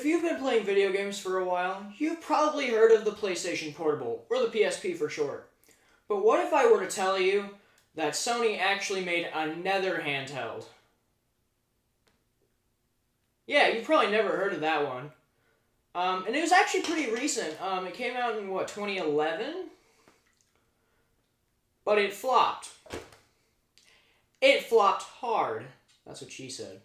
If you've been playing video games for a while, you've probably heard of the PlayStation Portable, or the PSP for short. But what if I were to tell you that Sony actually made another handheld? Yeah, you've probably never heard of that one. And it was actually pretty recent. It came out in, 2011? But it flopped. It flopped hard. That's what she said.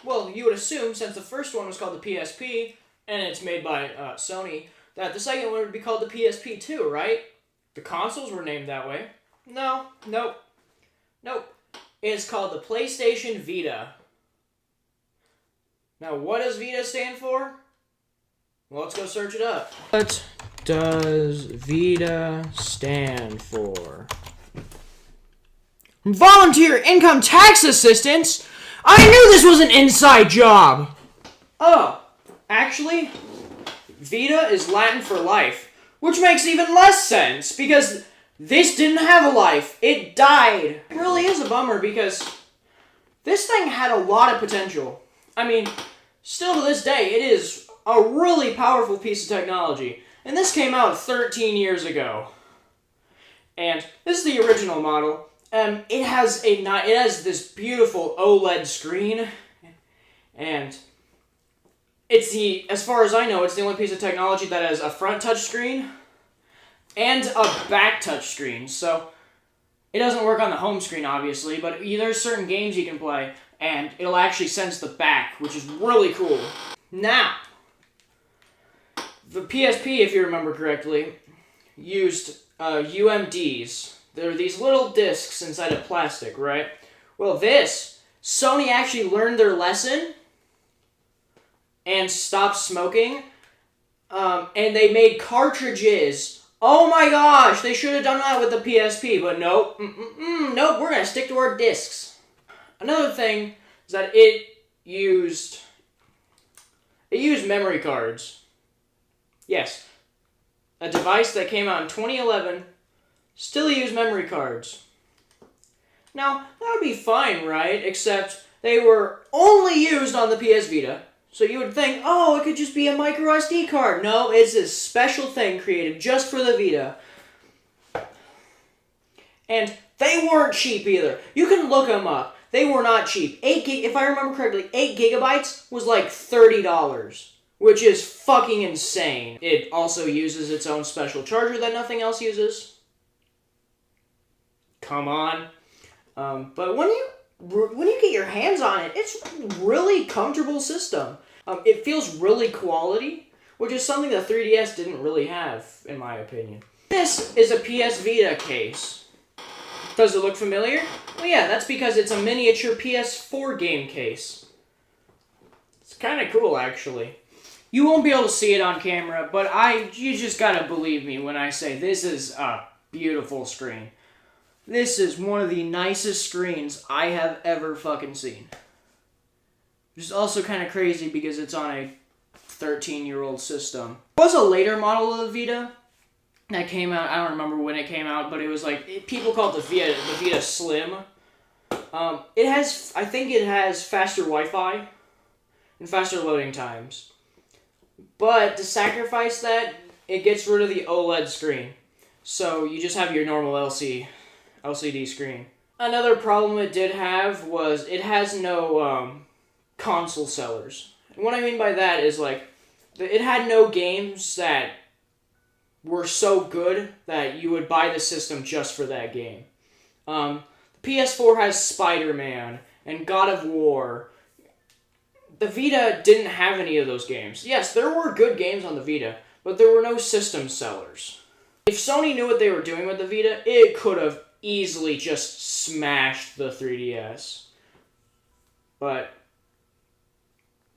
Well, you would assume, since the first one was called the PSP, and it's made by Sony, that the second one would be called the PSP too, right? The consoles were named that way. No, nope. It's called the PlayStation Vita. Now, what does Vita stand for? Well, let's go search it up. What does Vita stand for? Volunteer Income Tax Assistance? I knew this was an inside job! Oh, actually, Vita is Latin for life, which makes even less sense, because this didn't have a life. It died. It really is a bummer, because this thing had a lot of potential. I mean, still to this day, it is a really powerful piece of technology. And this came out 13 years ago. And this is the original model. It has this beautiful OLED screen, and as far as I know, it's the only piece of technology that has a front touch screen and a back touch screen. So it doesn't work on the home screen, obviously, but there's certain games you can play, and it'll actually sense the back, which is really cool. Now, the PSP, if you remember correctly, used UMDs. There are these little discs inside of plastic, right? Well, Sony actually learned their lesson and stopped smoking, and they made cartridges. Oh my gosh, they should have done that with the PSP, but nope. Nope, we're going to stick to our discs. Another thing is that it used memory cards. Yes, a device that came out in 2011 still use memory cards. Now, that would be fine, right? Except they were only used on the PS Vita. So you would think, oh, it could just be a micro SD card. No, it's this special thing created just for the Vita. And they weren't cheap either. You can look them up. They were not cheap. If I remember correctly, 8 gigabytes was like $30. Which is fucking insane. It also uses its own special charger that nothing else uses. Come on. But when you get your hands on it, it's a really comfortable system. It feels really quality, which is something the 3DS didn't really have, in my opinion. This is a PS Vita case. Does it look familiar? Well, yeah, that's because it's a miniature PS4 game case. It's kind of cool, actually. You won't be able to see it on camera, but you just gotta believe me when I say this is a beautiful screen. This is one of the nicest screens I have ever fucking seen. Which is also kind of crazy because it's on a 13-year-old system. There was a later model of the Vita that came out. I don't remember when it came out, but it was like, people call it the Vita Slim. I think it has faster Wi-Fi and faster loading times. But to sacrifice that, it gets rid of the OLED screen. So you just have your normal LCD screen. Another problem it did have was it has no console sellers. And what I mean by that is it had no games that were so good that you would buy the system just for that game. The PS4 has Spider-Man and God of War. The Vita didn't have any of those games. Yes, there were good games on the Vita, but there were no system sellers. If Sony knew what they were doing with the Vita, it could have easily just smashed the 3DS. But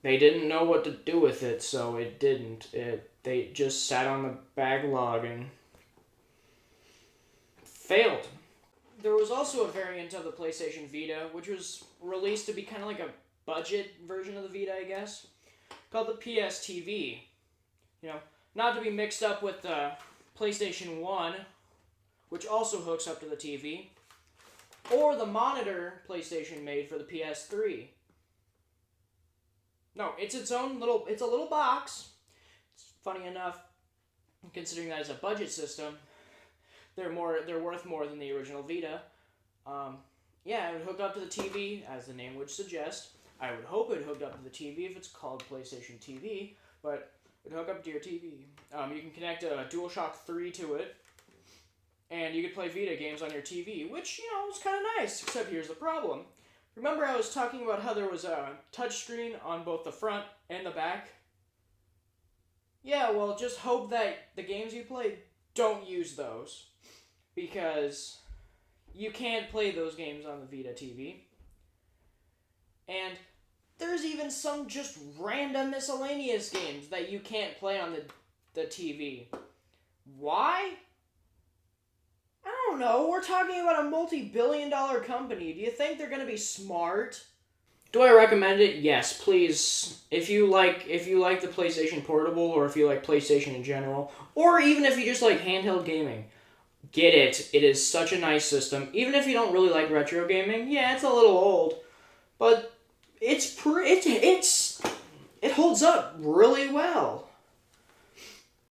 they didn't know what to do with it, so it didn't. They just sat on the backlog and failed. There was also a variant of the PlayStation Vita, which was released to be kind of like a budget version of the Vita, I guess, called the PS TV. Not to be mixed up with the PlayStation 1, which also hooks up to the TV, or the monitor PlayStation made for the PS3. No, it's its own little. It's a little box. It's funny enough, considering that it's a budget system. They're more. They're worth more than the original Vita. Yeah, it would hook up to the TV, as the name would suggest. I would hope it hooked up to the TV if it's called PlayStation TV, but it would hook up to your TV. You can connect a DualShock 3 to it, and you could play Vita games on your TV, which, is kind of nice, except here's the problem. Remember I was talking about how there was a touchscreen on both the front and the back? Yeah, well, just hope that the games you play don't use those, because you can't play those games on the Vita TV. And there's even some just random miscellaneous games that you can't play on the TV. Why? I don't know. We're talking about a multi-billion-dollar company. Do you think they're going to be smart? Do I recommend it? Yes, please. If you like the PlayStation Portable, or if you like PlayStation in general, or even if you just like handheld gaming, get it. It is such a nice system. Even if you don't really like retro gaming, yeah, it's a little old, but it holds up really well.